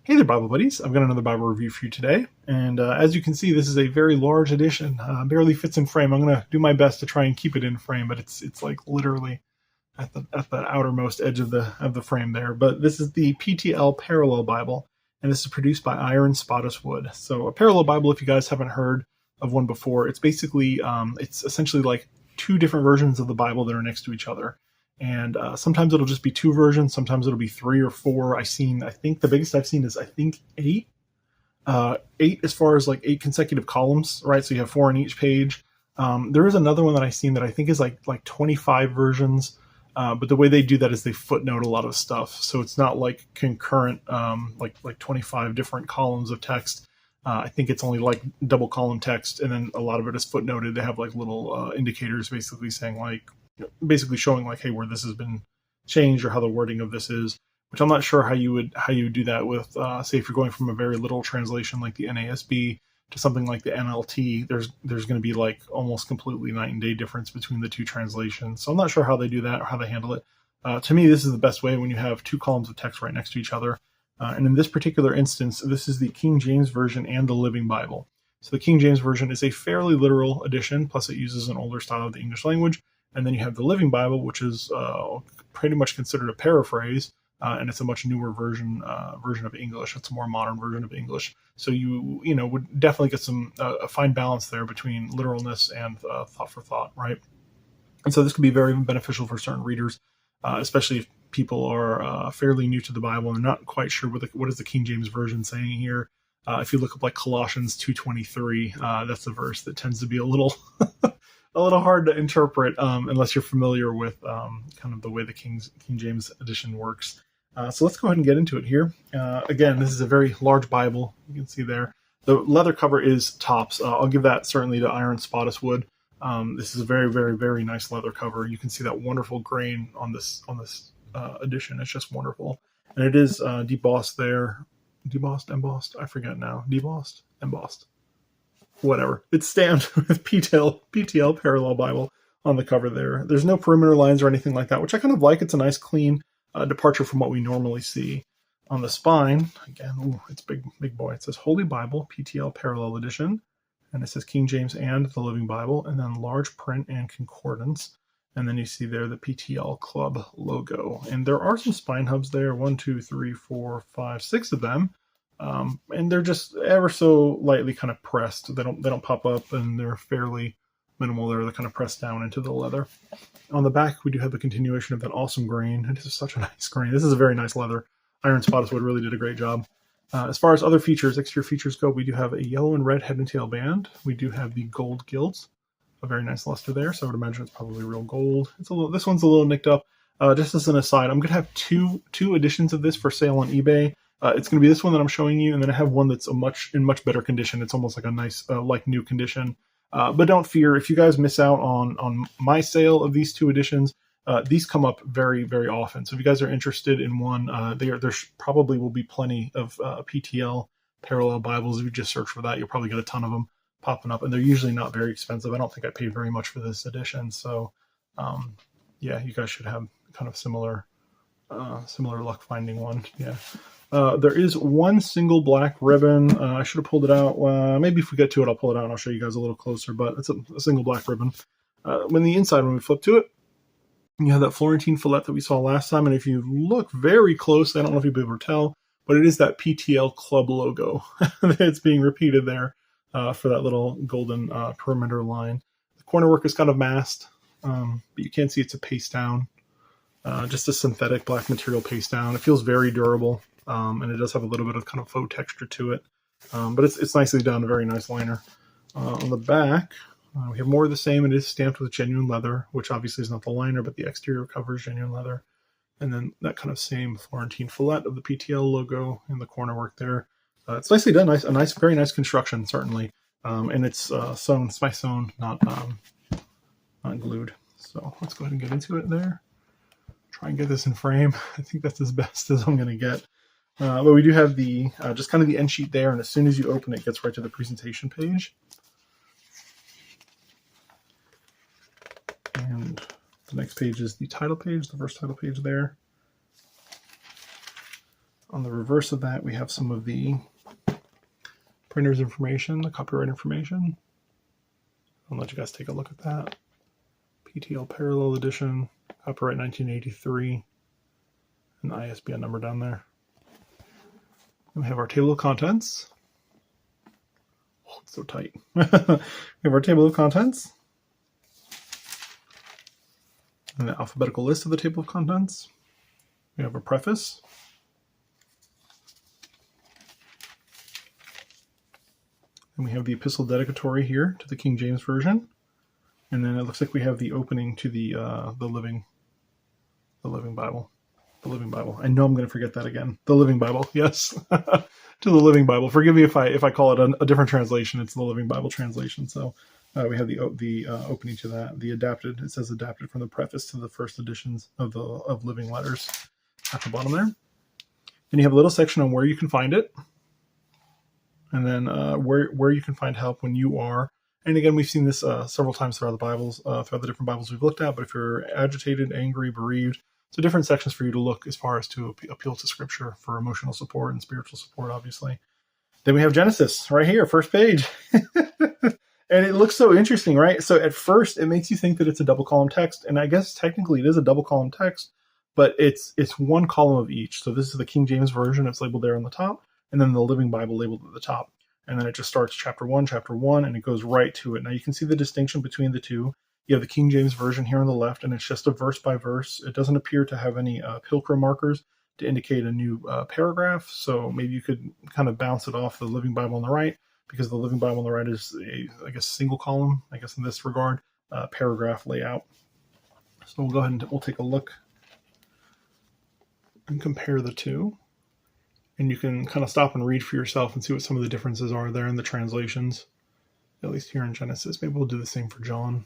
Hey there, Bible buddies. I've got another Bible review for you today. And as you can see, this is a very large edition. Barely fits in frame. I'm going to do my best to try and keep it in frame, but it's like literally at the outermost edge of the frame there. But this is the PTL Parallel Bible, and this is produced by Eyre and Spottiswoode. So a parallel Bible, if you guys haven't heard of one before, it's basically it's essentially like two different versions of the Bible that are next to each other. And sometimes it'll just be two versions. Sometimes it'll be three or four. I think the biggest I've seen is eight. Eight as far as like eight consecutive columns, right? So you have four on each page. There is another one that I've seen that I think is like 25 versions. But the way they do that is they footnote a lot of stuff. So it's not like concurrent, like 25 different columns of text. I think it's only like double column text, and then a lot of it is footnoted. They have like little indicators basically saying like, basically showing like, hey, where this has been changed or how the wording of this is, which I'm not sure how you would do that with, say, if you're going from a very literal translation like the NASB to something like the NLT. There's going to be like almost completely night and day difference between the two translations. So I'm not sure how they do that or how they handle it. To me, this is the best way when you have two columns of text right next to each other. And in this particular instance, this is the King James Version and the Living Bible. So the King James Version is a fairly literal edition, plus it uses an older style of the English language. And then you have the Living Bible, which is pretty much considered a paraphrase, and it's a much newer version of English. It's a more modern version of English. So you would definitely get some a fine balance there between literalness and thought for thought, right? And so this could be very beneficial for certain readers, especially if people are fairly new to the Bible and they're not quite sure what is the King James Version saying here. If you look up like Colossians 2:23, that's a verse that tends to be a little a little hard to interpret unless you're familiar with kind of the way the King James edition works. So let's go ahead and get into it here. Again, this is a very large Bible. You can see there. The leather cover is tops. I'll give that certainly to Eyre and Spottiswoode. This is a very, very, very nice leather cover. You can see that wonderful grain on this edition. It's just wonderful. And it is debossed there. Debossed, embossed? I forget now. Debossed? Embossed? Whatever. It's stamped with PTL Parallel Bible on the cover there. There's no perimeter lines or anything like that, which I kind of like. It's a nice, clean departure from what we normally see. On the spine, again, it's big boy. It says Holy Bible, PTL Parallel Edition, and it says King James and the Living Bible, and then large print and concordance. And then you see there the PTL Club logo. And there are some spine hubs there, 1, 2, 3, 4, 5, 6 of them. And they're just ever so lightly kind of pressed. They don't pop up, and they're fairly minimal there. They're kind of pressed down into the leather. On the back, we do have the continuation of that awesome grain. It is such a nice grain. This is a very nice leather. Eyre and Spottiswoode really did a great job. As far as other features, exterior features go, we do have a yellow and red head and tail band. We do have the gold gills, a very nice luster there. So I would imagine it's probably real gold. This one's a little nicked up. Just as an aside, I'm gonna have two editions of this for sale on eBay. It's going to be this one that I'm showing you, and then I have one that's in much better condition. It's almost like a nice, like new condition. But don't fear, if you guys miss out on my sale of these two editions, these come up very, very often. So if you guys are interested in one, there probably will be plenty of PTL Parallel Bibles. If you just search for that, you'll probably get a ton of them popping up, and they're usually not very expensive. I don't think I paid very much for this edition. So yeah, you guys should have kind of similar luck finding one. Yeah. There is one single black ribbon. I should have pulled it out. Maybe if we get to it, I'll pull it out and I'll show you guys a little closer, but it's a single black ribbon. When we flip to it, you have that Florentine fillet that we saw last time, and if you look very closely, I don't know if you'll be able to tell, but it is that PTL Club logo that's being repeated there for that little golden perimeter line. The corner work is kind of masked, but you can see it's a paste down. Just a synthetic black material paste down. It feels very durable. And it does have a little bit of kind of faux texture to it. But it's nicely done, a very nice liner. On the back, we have more of the same. It is stamped with genuine leather, which obviously is not the liner, but the exterior cover is genuine leather. And then that kind of same Florentine fillet of the PTL logo in the corner work there. It's nicely done, very nice construction, certainly. And it's sewn, spice sewn, not glued. So let's go ahead and get into it there. Try and get this in frame. I think that's as best as I'm going to get. But we do have the just kind of the end sheet there, and as soon as you open it, it gets right to the presentation page. And the next page is the title page, the first title page there. On the reverse of that, we have some of the printer's information, the copyright information. I'll let you guys take a look at that. PTL Parallel Edition, copyright 1983, and the ISBN number down there. And we have our table of contents. Oh, it's so tight. We have our table of contents. And the alphabetical list of the table of contents. We have a preface. And we have the epistle dedicatory here to the King James Version. And then it looks like we have the opening to the Living Bible. The Living Bible. I know I'm going to forget that again. The Living Bible, yes. To the Living Bible. Forgive me if I call it a different translation. It's the Living Bible translation. So we have the opening to that. The adapted. It says adapted from the preface to the first editions of Living Letters at the bottom there. Then you have a little section on where you can find it, and then where you can find help when you are. And again, we've seen this several times throughout the Bibles, throughout the different Bibles we've looked at. But if you're agitated, angry, bereaved, so different sections for you to look as far as to appeal to Scripture for emotional support and spiritual support, obviously. Then we have Genesis right here, first page. And it looks so interesting, right? So at first, it makes you think that it's a double column text. And I guess technically it is a double column text, but it's one column of each. So this is the King James Version. It's labeled there on the top. And then the Living Bible labeled at the top. And then it just starts chapter 1, and it goes right to it. Now you can see the distinction between the two. You have the King James Version here on the left, and it's just a verse by verse. It doesn't appear to have any pilgrim markers to indicate a new paragraph. So maybe you could kind of bounce it off the Living Bible on the right, because the Living Bible on the right is I guess, single column, I guess in this regard, paragraph layout. So we'll go ahead and we'll take a look and compare the two. And you can kind of stop and read for yourself and see what some of the differences are there in the translations, at least here in Genesis. Maybe we'll do the same for John.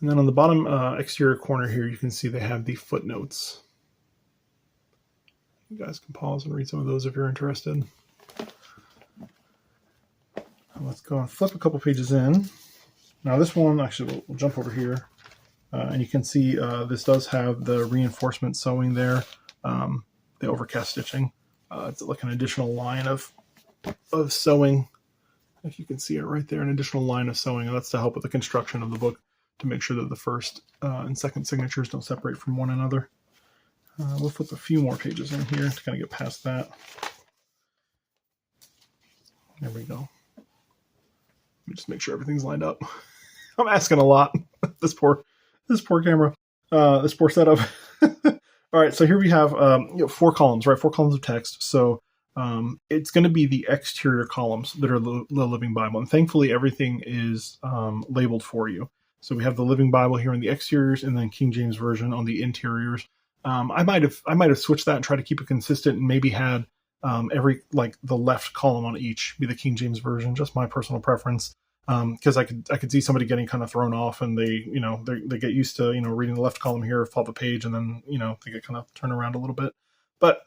And then on the bottom exterior corner here, you can see they have the footnotes. You guys can pause and read some of those if you're interested. Let's go and flip a couple pages in. Now this one, actually, we'll jump over here. And you can see this does have the reinforcement sewing there. The overcast stitching. It's like an additional line of sewing. If you can see it right there, an additional line of sewing. And that's to help with the construction of the book, to make sure that the first and second signatures don't separate from one another. We'll flip a few more pages in here to kind of get past that. There we go. Let me just make sure everything's lined up. I'm asking a lot. This poor camera. This poor setup. All right, so here we have 4 columns, right? 4 columns of text. So it's going to be the exterior columns that are the Living Bible. And thankfully, everything is labeled for you. So we have the Living Bible here in the exteriors, and then King James Version on the interiors. I might have switched that and tried to keep it consistent, and maybe had the left column on each be the King James Version. Just my personal preference. Because I could see somebody getting kind of thrown off, and they get used to reading the left column here, flip a page, and then they get kind of turned around a little bit. But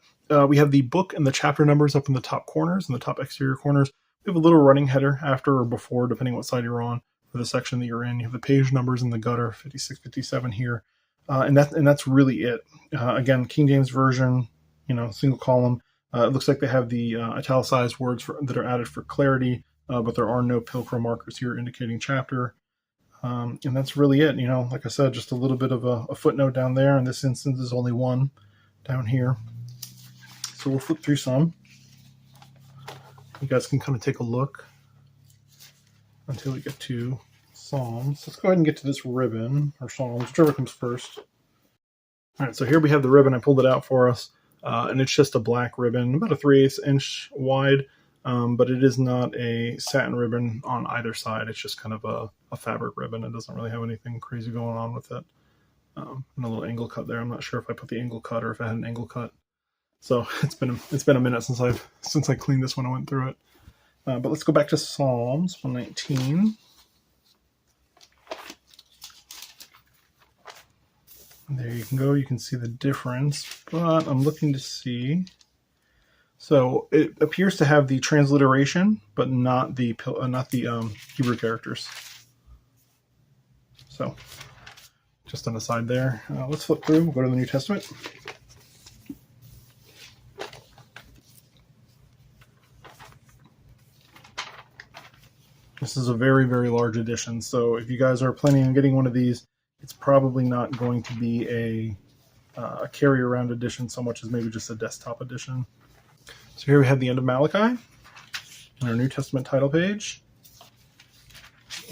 we have the book and the chapter numbers up in the top corners and the top exterior corners. We have a little running header after or before, depending what side you're on, for the section that you're in. You have the page numbers in the gutter, 56, 57 here, and that's really it. Again, King James Version, single column. It looks like they have the italicized words that are added for clarity. But there are no pilgrim markers here indicating chapter. And that's really it. Like I said, just a little bit of a footnote down there. In this instance, there's only one down here. So we'll flip through some. You guys can kind of take a look until we get to Psalms. Let's go ahead and get to this ribbon, or Psalms, whichever comes first. All right, so here we have the ribbon. I pulled it out for us. And it's just a black ribbon, about a 3/8 inch wide. But it is not a satin ribbon on either side. It's just kind of a fabric ribbon. It doesn't really have anything crazy going on with it. And a little angle cut there. I'm not sure if I put the angle cut or if I had an angle cut. So it's been a minute since I cleaned this when I went through it. But let's go back to Psalms 119. There you can go. You can see the difference. But I'm looking to see. So it appears to have the transliteration, but not the Hebrew characters. So just on the side there. Let's flip through. We'll go to the New Testament. This is a very, very large edition. So if you guys are planning on getting one of these, it's probably not going to be a carry-around edition so much as maybe just a desktop edition. So here we have the end of Malachi, and our New Testament title page,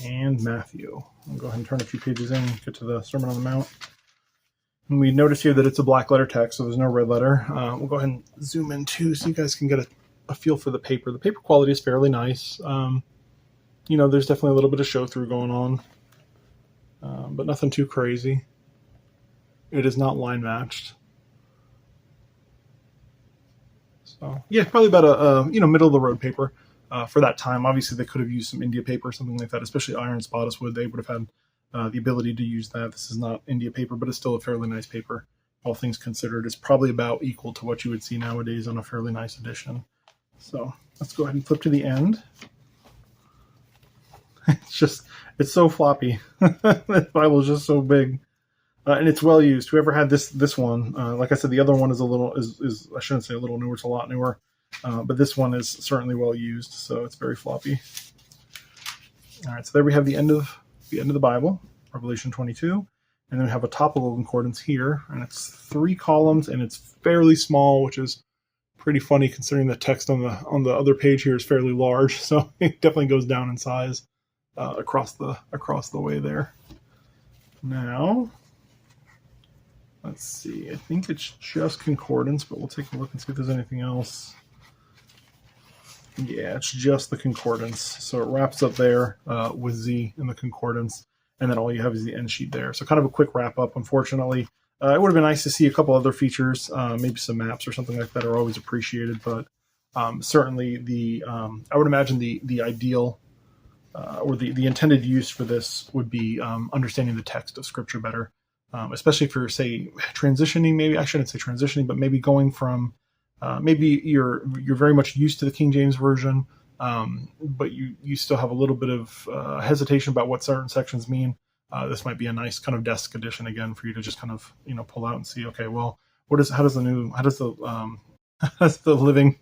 and Matthew. I'll go ahead and turn a few pages in, get to the Sermon on the Mount. And we notice here that it's a black letter text, so there's no red letter. We'll go ahead and zoom in too so you guys can get a feel for the paper. The paper quality is fairly nice. You know, there's definitely a little bit of show-through going on, but nothing too crazy. It is not line matched. So yeah, probably about a middle of the road paper for that time. Obviously, they could have used some India paper or something like that, especially Eyre and Spottiswoode. They would have had the ability to use that. This is not India paper, but it's still a fairly nice paper. All things considered, it's probably about equal to what you would see nowadays on a fairly nice edition. So let's go ahead and flip to the end. It's so floppy. This Bible is just so big. And it's well used. Whoever had this one, like I said, the other one is I shouldn't say a little newer, it's a lot newer. But this one is certainly well used, so it's very floppy. All right, so there we have the end of the Bible, Revelation 22. And then we have a topical concordance here, and it's 3 columns, and it's fairly small, which is pretty funny considering the text on the other page here is fairly large. So it definitely goes down in size across the way there. Now, let's see. I think it's just concordance, but we'll take a look and see if there's anything else. Yeah, it's just the concordance. So it wraps up there with Z in the concordance, and then all you have is the end sheet there. So kind of a quick wrap up, unfortunately. It would have been nice to see a couple other features, maybe some maps or something like that are always appreciated, but certainly I would imagine the ideal or the intended use for this would be understanding the text of Scripture better, especially for, say, transitioning. Maybe I shouldn't say transitioning, but maybe going from maybe you're very much used to the King James version, but you still have a little bit of hesitation about what certain sections mean. This might be a nice kind of desk edition again for you to just kind of pull out and see. Okay, well, how does the Living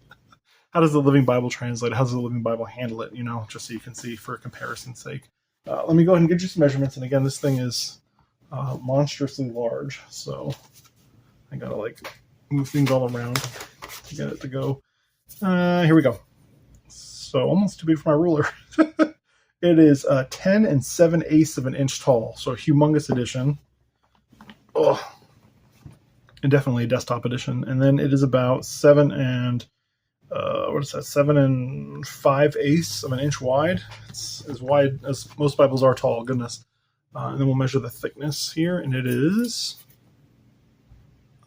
Bible translate? How does the Living Bible handle it? Just so you can see for comparison's sake. Let me go ahead and get you some measurements. And again, this thing is monstrously large, so I gotta move things all around to get it to go. Here we go. So almost too big for my ruler. It is 10 7/8 of an inch tall, so a humongous edition. Oh, and definitely a desktop edition. And then it is about 7 5/8 of an inch wide. It's as wide as most Bibles are tall. Goodness. And then we'll measure the thickness here, and it is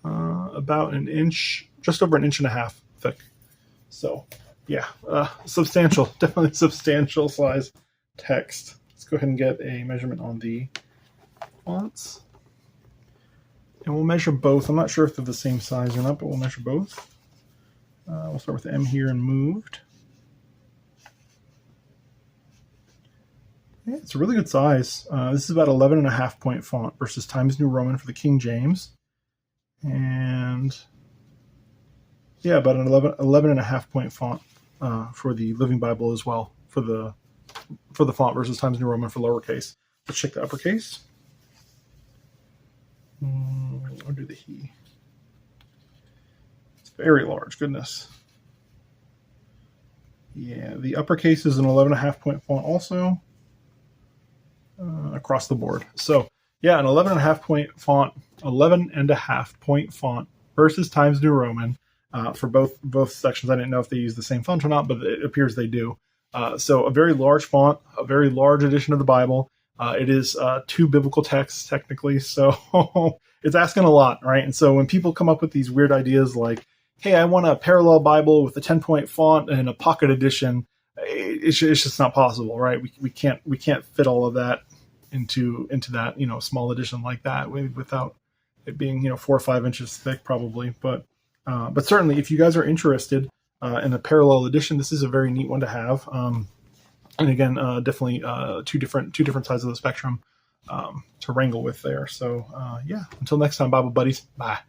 about an inch, just over an inch and a half thick. So, yeah, substantial, definitely substantial size text. Let's go ahead and get a measurement on the fonts. And we'll measure both. I'm not sure if they're the same size or not, but we'll measure both. We'll start with M here and moved. Yeah, it's a really good size. This is about 11.5 point font versus Times New Roman for the King James. And yeah, about an 11.5 point font for the Living Bible as well, for the font versus Times New Roman for lowercase. Let's check the uppercase. I'll do the he. It's very large, goodness. Yeah, the uppercase is an 11.5 point font also across the board. So yeah, an 11.5 point font versus Times New Roman for both sections. I didn't know if they use the same font or not, but it appears they do. So a very large font, a very large edition of the Bible. It is 2 biblical texts technically, so it's asking a lot, right? And so when people come up with these weird ideas like, hey, I want a parallel Bible with a 10-point font and a pocket edition, it's just not possible, right? We can't fit all of that into that small edition like that without it being 4 or 5 inches thick probably. But certainly if you guys are interested in a parallel edition, this is a very neat one to have. And again, definitely two different sides of the spectrum to wrangle with there. So yeah, until next time, Bible buddies, bye.